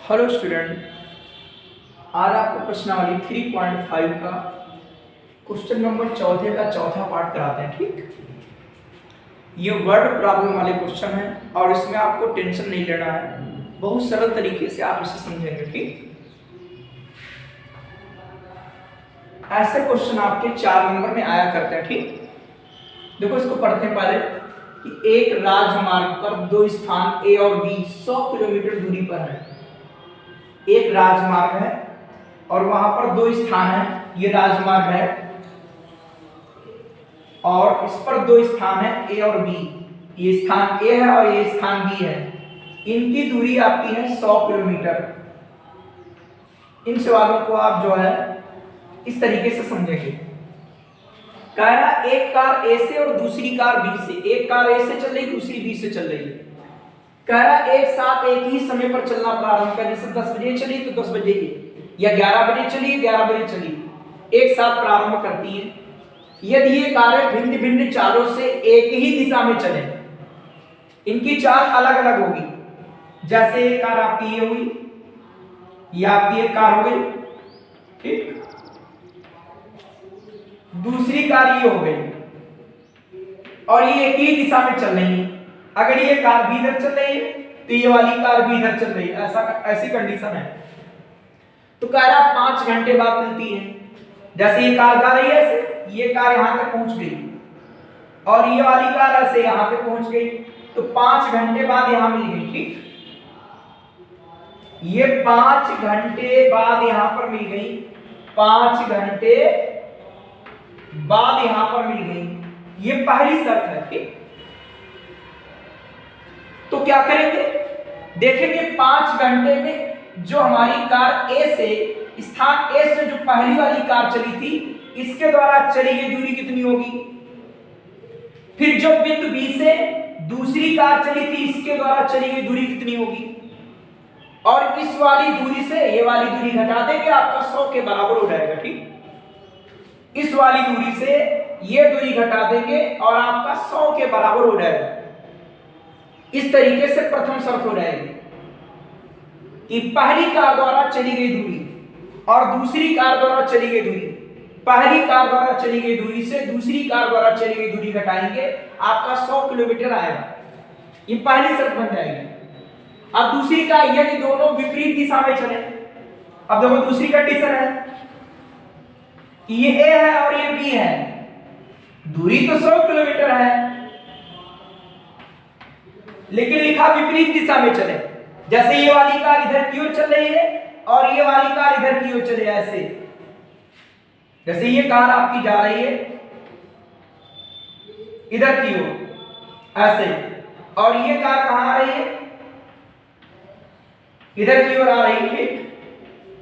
Hello student, आज आपको प्रश्नावली 3.5 का क्वेश्चन नंबर चौथे का चौथा पार्ट कराते हैं। ठीक, ये वर्ड प्रॉब्लम वाले क्वेश्चन है और इसमें आपको टेंशन नहीं लेना है, बहुत सरल तरीके से आप इसे समझेंगे। ठीक, ऐसे क्वेश्चन आपके 4 नंबर में आया करते हैं। ठीक, देखो इसको पढ़ते हैं पहले कि एक राजमार्ग पर दो स्थान ए और बी 100 किलोमीटर दूरी पर है। एक राजमार्ग है और वहां पर दो स्थान है, ये राजमार्ग है और इस पर दो स्थान है ए और बी। ये स्थान ए है और ये स्थान बी है। इनकी दूरी आपकी है 100 किलोमीटर। इन सवालों को आप जो है इस तरीके से समझेंगे। कह रहा एक कार ए से और दूसरी कार बी से, एक कार ए से चल रही दूसरी बी से चल रही है। कह रहा एक साथ एक ही समय पर चलना प्रारंभ करें, जैसे 10 बजे चली तो 10 बजे या 11 बजे चली 11 बजे चली, एक साथ प्रारंभ करती है। यदि ये कारें भिन्न भिन्न चालों से एक ही दिशा में चले, इनकी चाल अलग अलग होगी। जैसे एक कार आपकी ये हुई, ये आपकी एक कार हो गई, ठीक, दूसरी कार ये हो गई और ये एक ही दिशा में चल रही है। अगर ये कार भी इधर चल रही है तो ये वाली कार भी इधर चल रही है, ऐसी कंडीशन है। तो कह रहा 5 घंटे बाद मिलती है। जैसे ये कार जा रही है ऐसे, ये कार यहां तक पहुंच गई और ये वाली कार ऐसे यहां पे पहुंच गई, तो 5 घंटे बाद यहां मिल गई। ठीक, ये 5 घंटे बाद यहां पर मिल गई, 5 घंटे बाद यहां पर मिल गई। ये पहली शर्त है। ठीक, तो क्या करेंगे, देखेंगे 5 घंटे में जो हमारी कार ए से स्थान ए से जो पहली वाली कार चली थी, इसके द्वारा चली गई दूरी कितनी होगी। फिर जो बिंदु बी से दूसरी कार चली थी, इसके द्वारा चली गई दूरी कितनी होगी। और इस वाली दूरी से ये वाली दूरी घटा देंगे, आपका 100 के बराबर हो जाएगा। ठीक, इस वाली दूरी से ये दूरी घटा देंगे और आपका 100 के बराबर हो जाएगा। इस तरीके से प्रथम शर्त हो जाएगी कि पहली कार द्वारा चली गई दूरी और दूसरी कार द्वारा चली गई दूरी, पहली कार द्वारा चली गई दूरी से दूसरी कार द्वारा चली गई दूरी घटाएंगे, आपका 100 किलोमीटर आएगा। ये पहली शर्त बन जाएगी। अब दूसरी का, यदि दोनों विपरीत दिशा में चले, अब देखो दूसरी कंडीशन है कि ये ए है और ये बी है, दूरी तो 100 किलोमीटर है लेकिन लिखा विपरीत दिशा में चले। जैसे ये वाली कार इधर की ओर चल रही है और ये वाली कार इधर की ओर चले, ऐसे जैसे ये कार आपकी जा रही है इधर की ओर ऐसे, और ये कार कहां आ रही है, इधर की ओर आ रही है,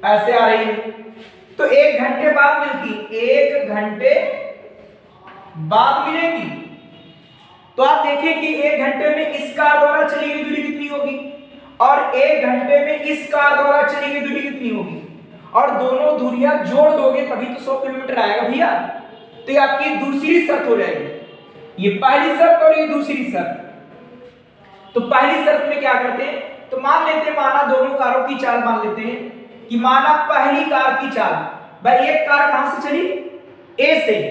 ऐसे आ रही है। तो 1 घंटे बाद मिलती, 1 घंटे बाद मिलेगी। तो आप देखें कि 1 घंटे में इस कार द्वारा चली गई दूरी कितनी होगी और 1 घंटे में इस कार द्वारा चली गई दूरी कितनी होगी, और दोनों दूरियां जोड़ दोगे तभी तो 100 किलोमीटर आएगा भैया। तो ये आपकी दूसरी शर्त हो जाएगी। ये पहली शर्त और ये दूसरी शर्त। तो पहली शर्त में क्या करते हैं, तो मान लेते हैं, माना दोनों कारों की चाल मान लेते हैं कि माना पहली कार की चाल, भाई एक कार कहां से चली, ए से,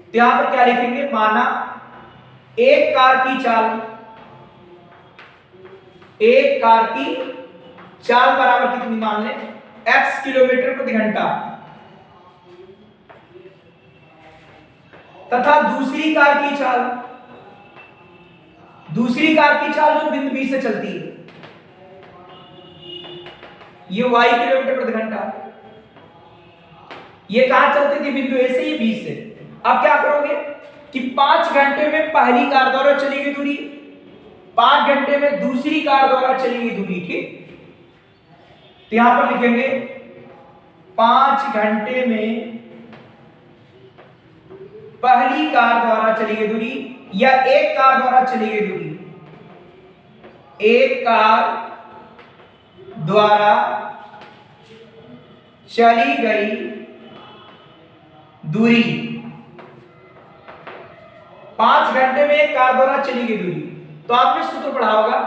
तो यहां पर क्या लिखेंगे, माना एक कार की चाल, एक कार की चाल बराबर कितनी मान लें, x किलोमीटर प्रति घंटा, तथा दूसरी कार की चाल, दूसरी कार की चाल जो बिंदु बी से चलती है, ये y किलोमीटर प्रति घंटा। ये कहां चलती थी, बिंदु ए से, ये बी से। अब क्या करोगे कि 5 घंटे में पहली कार द्वारा चली गई दूरी, 5 घंटे में दूसरी कार द्वारा चली गई दूरी। ठीक, तो यहां पर लिखेंगे 5 घंटे में पहली कार द्वारा चली गई दूरी या एक कार द्वारा चली गई दूरी, एक कार द्वारा चली गई दूरी, 5 घंटे में एक कार द्वारा चली गई दूरी। तो आपने सूत्र पढ़ा होगा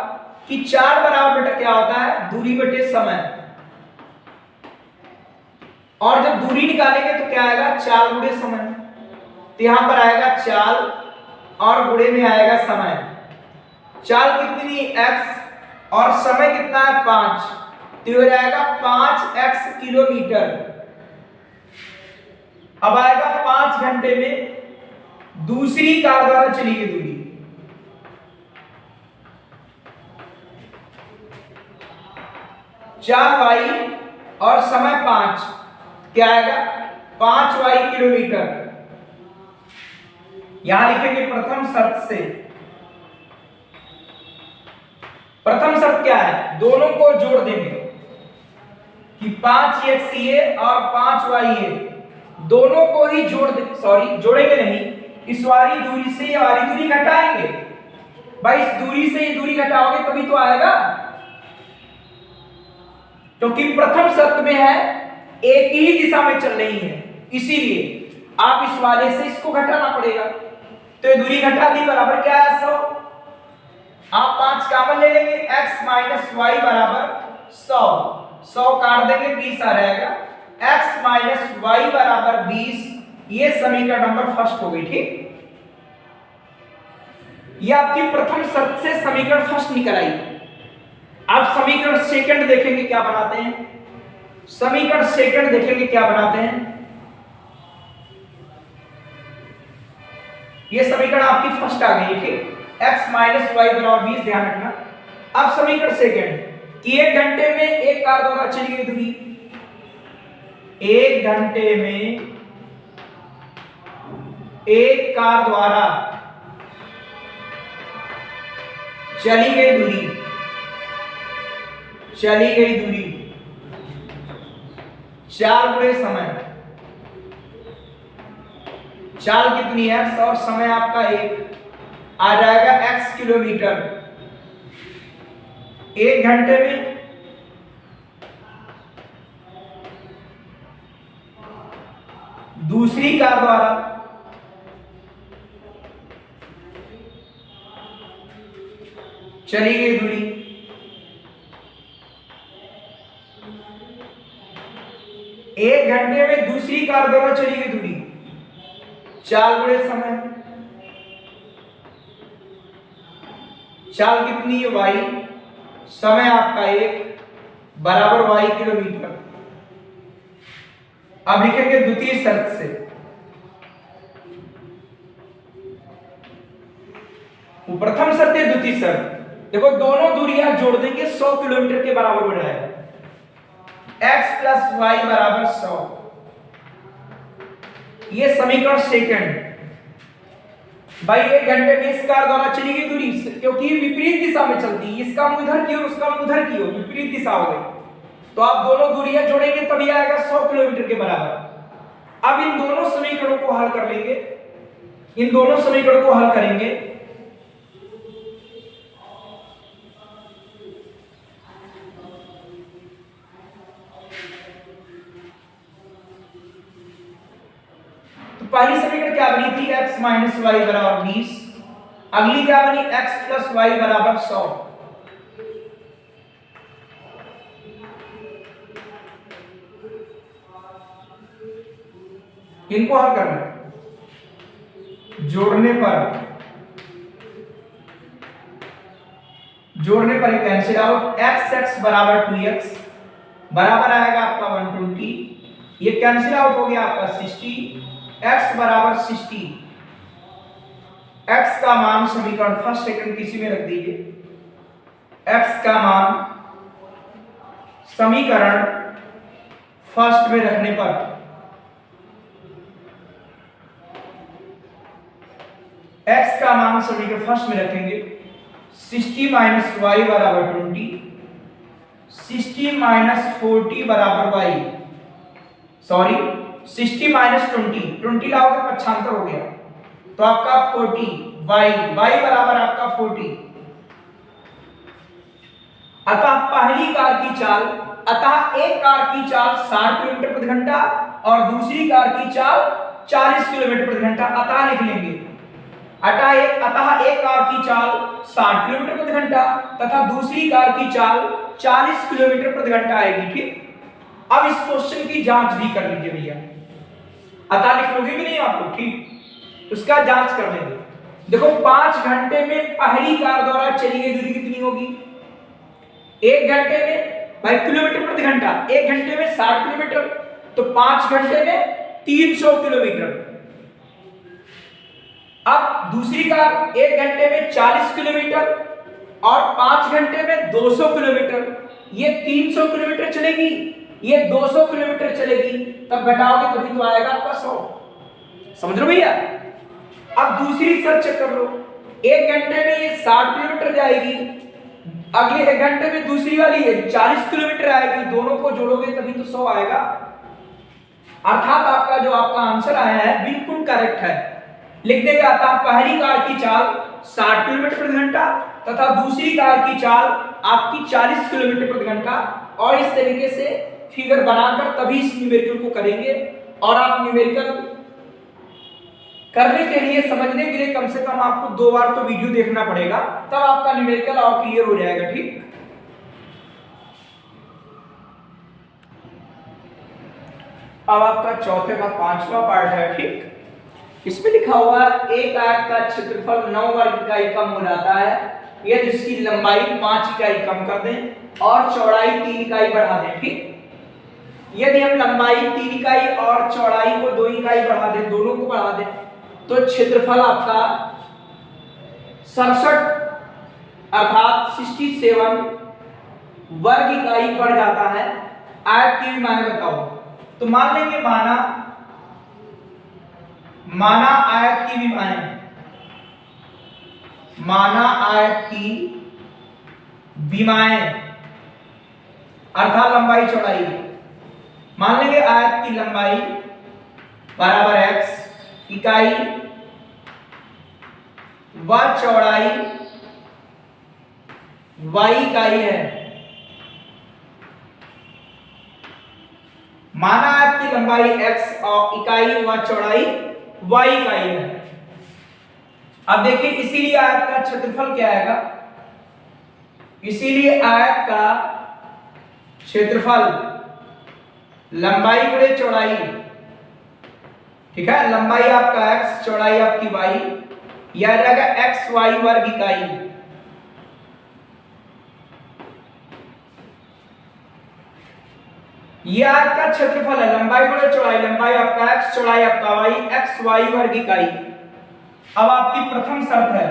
कि 4 बराबर बेटा क्या होता है, दूरी बटे समय। और जब दूरी निकालेंगे तो क्या आएगा, 4 गुणे समय। तो यहां पर आएगा 4 और गुणे में आएगा समय। चाल कितनी, x, और समय कितना है 5, तो ये आएगा 5x किलोमीटर। अब आएगा 5 घंटे में दूसरी कार द्वारा चली गई दूरी। चार वाई और समय 5, क्या आएगा 5y किलोमीटर। यहां लिखेंगे प्रथम शर्त से। प्रथम शर्त क्या है, दोनों को जोड़ देंगे कि 5x ये और 5y ये, दोनों को ही जोड़ेंगे नहीं, इस वाली दूरी से ये वाली दूरी घटाएंगे। भाई इस दूरी से ये दूरी घटाओगे तभी तो आएगा, क्योंकि प्रथम शर्त में है एक ही दिशा में चल रही है, इसीलिए आप इस वाले से इसको घटाना पड़ेगा। तो ये दूरी घटा दी, बराबर क्या है 100। आप 5 कॉमन ले लेंगे, x माइनस वाई बराबर 100, 100 काट देंगे 20 आ जाएगा, x माइनस वाई बराबर 20। ये समीकरण नंबर फर्स्ट हो गई, ठीक। ये आपकी प्रथम शर्त से समीकरण फर्स्ट निकल आई। आप समीकरण सेकंड देखेंगे क्या बनाते हैं, समीकरण सेकंड देखेंगे क्या बनाते हैं। ये समीकरण आपकी फर्स्ट आ गई, ठीक। x माइनस वाई बराबर 20, ध्यान रखना। अब समीकरण सेकंड कि 1 घंटे में एक कार द्वारा चली गई दूरी, 1 घंटे में एक कार द्वारा चली गई दूरी, चली गई दूरी 4 गुणे समय। चाल कितनी है 100 और समय आपका 1, आ जाएगा x किलोमीटर। 1 घंटे में दूसरी कार द्वारा चली गई दूरी, एक घंटे में दूसरी कार द्वारा चली गई दूरी 4 गुणे समय। चाल कितनी है y, समय आपका 1 बराबर y किलोमीटर। अब लिखेंगे द्वितीय शर्त से, वो प्रथम शर्त है द्वितीय शर्त। देखो दोनों दूरियां जोड़ देंगे 100 किलोमीटर के बराबर हो जाएगा, x प्लस वाई बराबर 100। ये समीकरण सेकंड। भाई 1 घंटे में इस कार द्वारा चली गई दूरी, क्योंकि विपरीत दिशा में चलती है, इसका मुंह इधर की ओर उसका मुंह उधर की ओर, विपरीत दिशा हो गई, तो आप दोनों दूरियां जोड़ेंगे तभी आएगा 100 किलोमीटर के बराबर। अब इन दोनों समीकरणों को हल कर लेंगे, इन दोनों समीकरणों को हल करेंगे। पहली समीकरण क्या बनी थी, x माइनस वाई बराबर 20। अगली क्या बनी, x प्लस वाई बराबर 100। इनको हल करना, जोड़ने पर कैंसिल आउट, x बराबर 2x बराबर आएगा आपका 120। ये कैंसिल आउट हो गया आपका 60, x बराबर 60। x का मान समीकरण फर्स्ट सेकंड किसी में रख दीजिए, x का मान समीकरण फर्स्ट में रखने पर x का मान समीकरण फर्स्ट में रखेंगे, 60 माइनस वाई बराबर 20, 60 माइनस 40 बराबर y, सॉरी 60 माइनस 20 लाओगे पक्षांतर हो गया, तो आपका 40 y बराबर आपका 40। अतः पहली कार की चाल, अतः एक कार की चाल 60 किलोमीटर प्रति घंटा और दूसरी कार की चाल 40 किलोमीटर प्रति घंटा, अतः लिख लेंगे अतः एक कार की चाल 60 किलोमीटर प्रति घंटा तथा दूसरी कार की चाल 40 किलोमीटर प्रति घंटा आएगी। ठीक, अब इस क्वेश्चन की जांच भी कर लीजिए भैया। अतः लिख लोगे कि नहीं आपको? ठीक, उसका जांच कर लेंगे। देखो 5 घंटे में पहली कार द्वारा चली गई दूरी कितनी होगी? 1 घंटे में भाई किलोमीटर प्रति घंटा, 1 घंटे में 60 किलोमीटर, तो 5 घंटे में 300 किलोमीटर। अब दूसरी कार 1 घंटे में 40 किलोमीटर और 5 घंटे में 200 किलोमीटर। ये 300 किलोमीटर चलेगी, ये 200 किलोमीटर चलेगी, तब घटाओगे तभी तो आएगा आपका 100। समझ लो भैया? अब दूसरी शर्त चेक कर लो। 1 घंटे में ये 60 किलोमीटर जाएगी, अगले 1 घंटे में दूसरी वाली है 40 किलोमीटर आएगी, दोनों को जोड़ोगे तभी तो 100 आएगा। अर्थात आपका जो आपका आंसर आया है बिल्कुल करेक्ट है। लिख देगा था पहली कार की चाल 60 किलोमीटर प्रति घंटा तथा दूसरी कार की चाल आपकी 40 किलोमीटर प्रति घंटा, और इस तरीके से फिगर बनाकर तभी इस न्यूमेरिकल को करेंगे। और आप न्यूमेरिकल करने के लिए, समझने के लिए कम से कम आपको 2 बार तो वीडियो देखना पड़ेगा, तब आपका न्यूमेरिकल और क्लियर हो जाएगा। ठीक, अब आपका चौथे का 5वां पार्ट है। ठीक, इसमें लिखा हुआ है एक आयत का क्षेत्रफल 9 वर्ग इकाई कम हो जाता है यदि इसकी लंबाई 5 इकाई कम कर दें और चौड़ाई 3 इकाई बढ़ा दें। ठीक, यदि हम लंबाई 3 इकाई और चौड़ाई को 2 इकाई बढ़ा दें, दोनों को बढ़ा दें, तो क्षेत्रफल आपका 67 अर्थात 67 वर्ग इकाई बढ़ जाता है। आयत की विमाएं बताओ, तो मान लेंगे माना आयत की विमाएं, माना आयत की विमाएं अर्थात लंबाई चौड़ाई, मान लेंगे आयत की लंबाई बराबर x इकाई व चौड़ाई y इकाई है। माना आयत की लंबाई x और इकाई व चौड़ाई y इकाई है। अब देखिए इसीलिए आयत का क्षेत्रफल क्या आएगा? इसीलिए आयत का क्षेत्रफल लंबाई गुणे चौड़ाई, ठीक है, लंबाई आपका x चौड़ाई आपकी y, यह आ जाएगा x y वर्ग इकाई। यह आयत का क्षेत्रफल है, लंबाई गुणे चौड़ाई, लंबाई आपका x चौड़ाई आपका y, x y वर्ग इकाई। अब आपकी प्रथम शर्त है,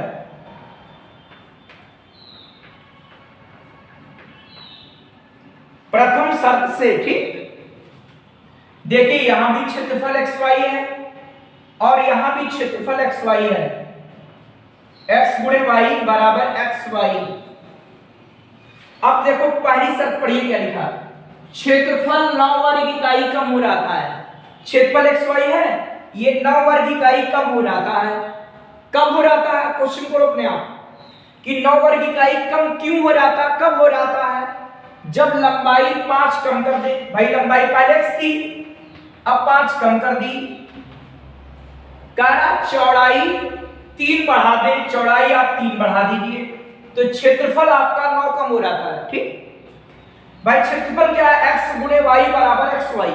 प्रथम शर्त से, ठीक, देखिए यहां भी क्षेत्रफल xy है और यहां भी क्षेत्रफल xy है, x गुणे y बराबर xy। अब देखो पहली शर्त पढ़िए क्या लिखा, क्षेत्रफल 9 वर्ग इकाई कम हो जाता है। क्षेत्रफल xy है, ये 9 वर्ग इकाई कम हो जाता है। कब हो जाता है? क्वेश्चन को अपने आप कि 9 वर्ग इकाई कम क्यों हो जाता है, कब हो जाता है? जब लंबाई 5 कम कर दे। भाई लंबाई पहले x थी, अब 5 कम कर दी, करा चौड़ाई 3 बढ़ा दे, चौड़ाई आप 3 बढ़ा दीजिए, तो क्षेत्रफल आपका 9 कम हो जाता है। ठीक भाई, क्षेत्रफल क्या है? x गुणे y बराबर xy।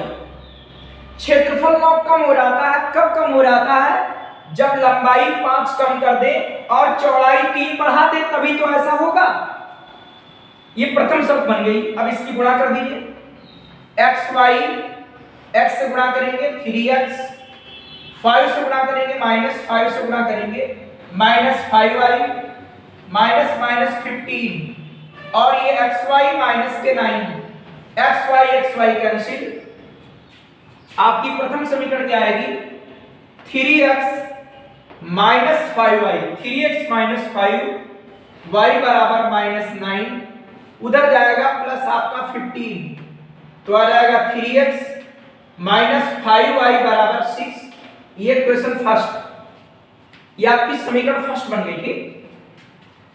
क्षेत्रफल 9 कम हो जाता है, कब कम हो जाता है? जब लंबाई 5 कम कर दे और चौड़ाई 3 बढ़ा दे, तभी तो ऐसा होगा। ये प्रथम शर्त बन गई। अब इसकी गुणा कर दीजिए, xy, x से गुणा करेंगे 3x, 5 से गुणा करेंगे -5 से गुणा करेंगे -5y, -15 और ये xy माइनस के 9, xy कैंसिल। आपकी प्रथम समीकरण क्या आएगी? 3x minus 5y, 3x minus 5 y बराबर -9, उधर जाएगा प्लस आपका 15, तो आ जाएगा 3x माइनस 5y बराबर 6। ये क्वेश्चन फर्स्ट, ये आपकी समीकरण फर्स्ट बन गई। ठीक,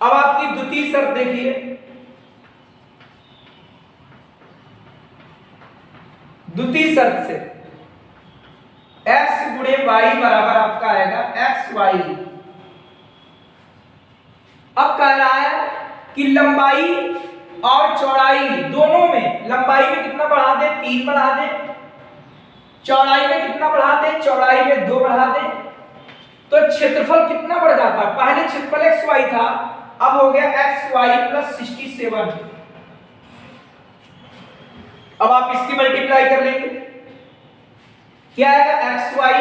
अब आपकी द्वितीय शर्त देखिए, द्वितीय शर्त से x गुणे y बराबर आपका आएगा xy अब कह रहा है कि लंबाई और चौड़ाई दोनों में, लंबाई में कितना बढ़ा दे, 3 बढ़ा दे, चौड़ाई में कितना बढ़ा दे, चौड़ाई में 2 बढ़ा दे, तो क्षेत्रफल कितना बढ़ जाता है। पहले क्षेत्रफल xy था, अब हो गया xy + 67। अब आप इसकी मल्टीप्लाई कर लेंगे, क्या आएगा xy,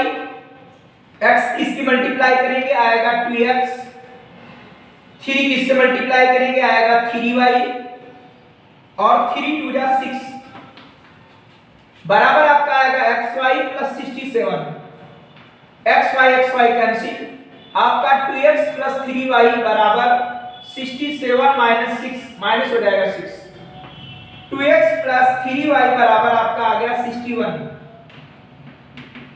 x इसकी मल्टीप्लाई करेंगे आएगा 2x, 3 किससे मल्टीप्लाई करेंगे आएगा 3y, और 3 2 जा 6 बराबर आपका आएगा xy + 67। xy कैंसिल, आपका 2x + 3y बराबर 67 - 6 माइनस हो जाएगा 6, 2x + 3y बराबर आपका आ गया 61,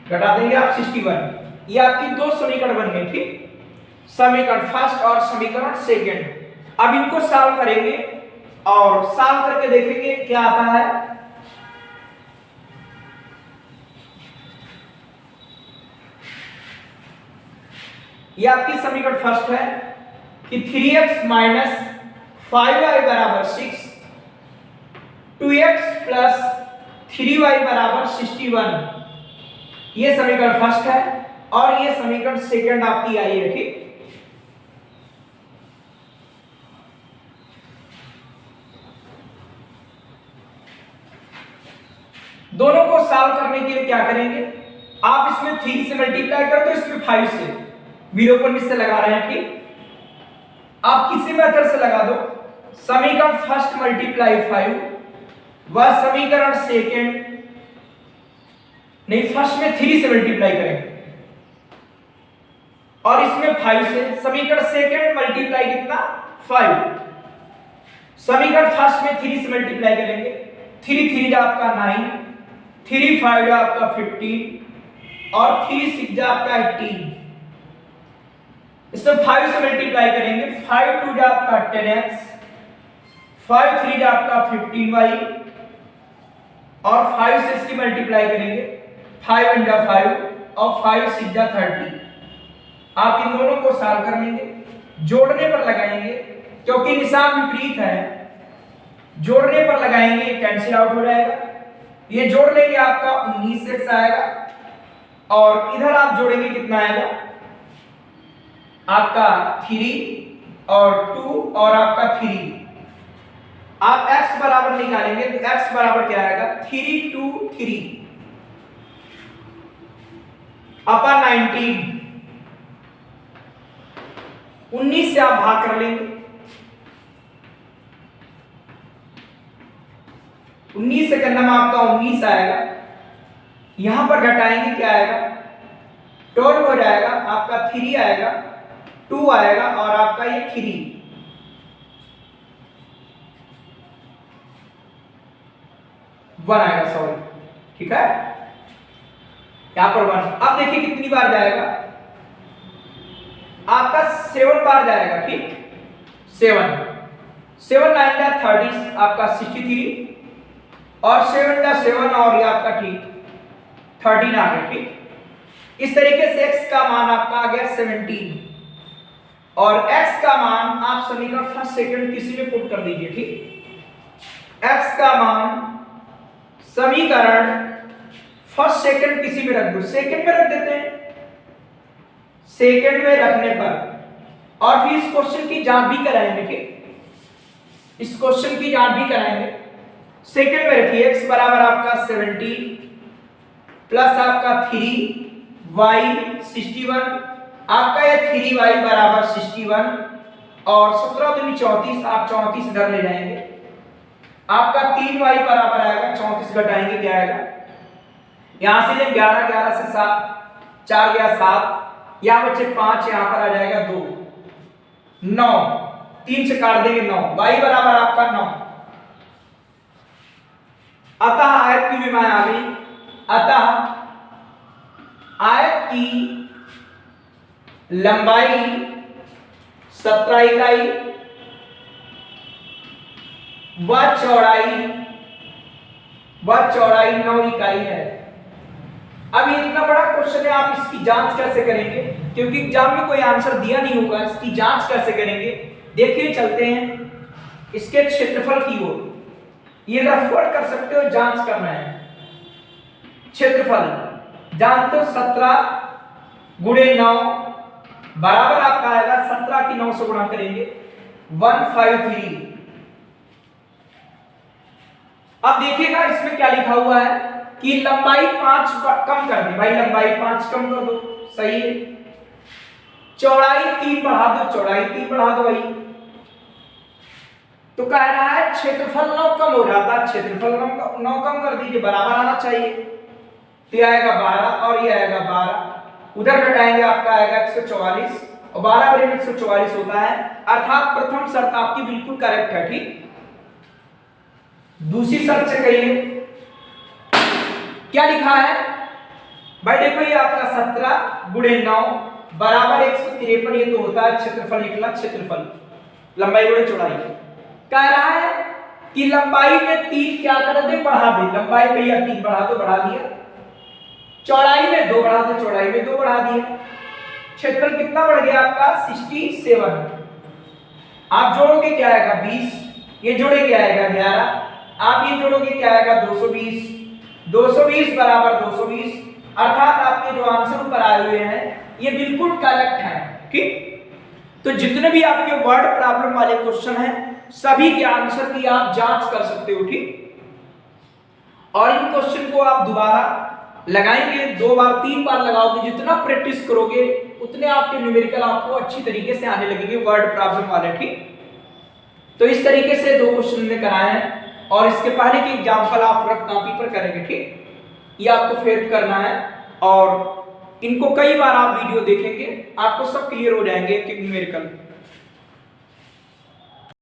घटा देंगे आप 61। ये आपकी दो समीकरण बन गए, ठीक, समीकरण फर्स्ट और समीकरण सेकंड। अब इनको सॉल्व करेंगे और सॉल्व करके देखेंगे क्या आता है। ये आपकी समीकरण फर्स्ट है कि 3x - 5y बराबर 6, 2x + 3y बराबर 61, ये समीकरण फर्स्ट है और ये समीकरण सेकंड आपकी आई है, ठीक। दोनों को सॉल्व करने के लिए क्या करेंगे, आप इसमें 3 से मल्टीप्लाई कर दो, इसमें 5 से, विलोपन से लगा रहे हैं, ठीक। आप किसी मेथड से लगा दो, समीकरण फर्स्ट मल्टीप्लाई 5 व समीकरण सेकंड नहीं, फर्स्ट में 3 से मल्टीप्लाई करेंगे और इसमें 5 से, समीकरण सेकंड मल्टीप्लाई कितना 5, समीकरण फर्स्ट में 3 से मल्टीप्लाई करेंगे, 3 3 जा आपका 9, 3 5 जा आपका 15 और 3 6 जा आपका 18। इसमें 5 से मल्टीप्लाई करेंगे, 5 2 जा आपका 10x, 5 3 जा आपका 15y और 5 से इसकी मल्टीप्लाई करेंगे, 5 1 जा 5 और 5 6 जा 30। आप इन दोनों को सॉल्व कर लेंगे, जोड़ने पर लगाएंगे क्योंकि निशान विपरीत है, जोड़ने पर लगाएंगे कैंसिल आउट हो जाएगा। ये जोड़ लेंगे आपका 19x आएगा और इधर आप जोड़ेंगे कितना आएगा आपका 3 और 2 और आपका 3। आप x बराबर निकालेंगे तो x बराबर क्या आएगा 3 2 3 अपॉन 19, 19 से आप भाग कर लेंगे, 19 से करना में आपका 19 आएगा, यहां पर घटाएंगे क्या आएगा 12 हो जाएगा, आपका 3 आएगा, 2 आएगा और आपका ये 3, वन आएगा, सॉरी, ठीक है, यहां पर 1। अब देखिए कितनी बार जाएगा आपका 7 बार जाएगा, ठीक, 7 7 9 जा 30 आपका 63 और 7 जा 7 और ये आपका ठीक 13 आ गया, ठीक। इस तरीके से x का मान आपका आ गया 17 और x का मान आप समीकरण फर्स्ट सेकंड किसी में पुट कर दीजिए, ठीक। x का मान समीकरण फर्स्ट सेकंड किसी में रख दो, सेकंड में रख देते हैं, सेकंड में रखने पर और फिर इस क्वेश्चन की जांच भी कराएंगे, ठीक, इस क्वेश्चन की जांच भी कराएंगे। सेकंड में रखिए x बराबर आपका 17 प्लस आपका 3y 61, आपका ये 3y बराबर 61 और 17 दूनी 34, आप 34 इधर ले जाएंगे, आपका 3y बराबर आएगा 34 घटाएंगे क्या आएगा, यहां से ले 11 11 से 7 4 गया 7, यहां बचे 5, यहां पर आ जाएगा 2 9, 3 से काट देंगे 9, y बराबर आपका 9। अतः आयत की विमाएं आ गई, अतः आयत की लंबाई 17 इकाई व चौड़ाई 9 इकाई है। अब ये इतना बड़ा क्वेश्चन है, आप इसकी जांच कैसे करेंगे, क्योंकि एग्जाम में कोई आंसर दिया नहीं होगा, इसकी जांच कैसे करेंगे। देखिए चलते हैं इसके क्षेत्रफल की ओर। ये रफवर्ड कर सकते हो, जांच करना है। क्षेत्रफल जानते हो 17 गुणे 9 बराबर आपका आएगा 17 की 9 से गुणा करेंगे 153। अब देखिएगा इसमें क्या लिखा हुआ है कि लंबाई 5 कम कर दे। भाई लंबाई 5 कम कर दो, सही है। चौड़ाई 3 बढ़ा दो, चौड़ाई 3 बढ़ा दो भाई। तो कह रहा है क्षेत्रफल 9 कम हो रहा था, क्षेत्रफल 9 कम कर दीजिए, बराबर आना चाहिए। तो ये आएगा 12 और ये आएगा 12, उधर घटाएंगे आपका आएगा 144 और 12 बटे 144 होता है। अर्थात प्रथम शर्त आपकी बिल्कुल करेक्ट है, ठीक। दूसरी शर्त से कहिए क्या लिखा है भाई, देखो ये आपका 17 गुणे 9 बराबर 153, ये तो होता है क्षेत्रफल निकला, क्षेत्रफल लंबाई गुणे चौड़ाई। कह रहा है कि लंबाई में 3 क्या कर दे, बढ़ा दे। लंबाई में या 3 बढ़ा दो, बढ़ा दिया। चौड़ाई में 2 बढ़ा दो, चौड़ाई में 2 बढ़ा दिया। क्षेत्रफल कितना बढ़ गया आपका 67। आप जोड़ोगे क्या आएगा 20, ये जोड़े क्या आएगा 11, आप ये जोड़ोगे क्या आएगा 220, 220 बराबर 220। अर्थात आपके जो आंसर ऊपर आए हुए हैं ये बिल्कुल करेक्ट है, ठीक। तो जितने भी आपके वर्ड प्रॉब्लम वाले क्वेश्चन हैं सभी के आंसर की आप जांच कर सकते हो, ठीक। और इन क्वेश्चन को आप दोबारा लगाएंगे, 2 बार 3 बार लगाओगे, जितना प्रैक्टिस करोगे उतने आपके न्यूमेरिकल आपको अच्छी तरीके से आने लगेंगे वर्ड प्रॉब्लम वाले, ठीक। तो इस तरीके से 2 क्वेश्चन ने कराए हैं और इसके पहले के एग्जाम्पल आप रफ कॉपी पर करेंगे, ठीक। ये आपको फेर करना है और इनको कई बार आप वीडियो देखेंगे, आपको सब क्लियर हो जाएंगे कि न्यूमेरिकल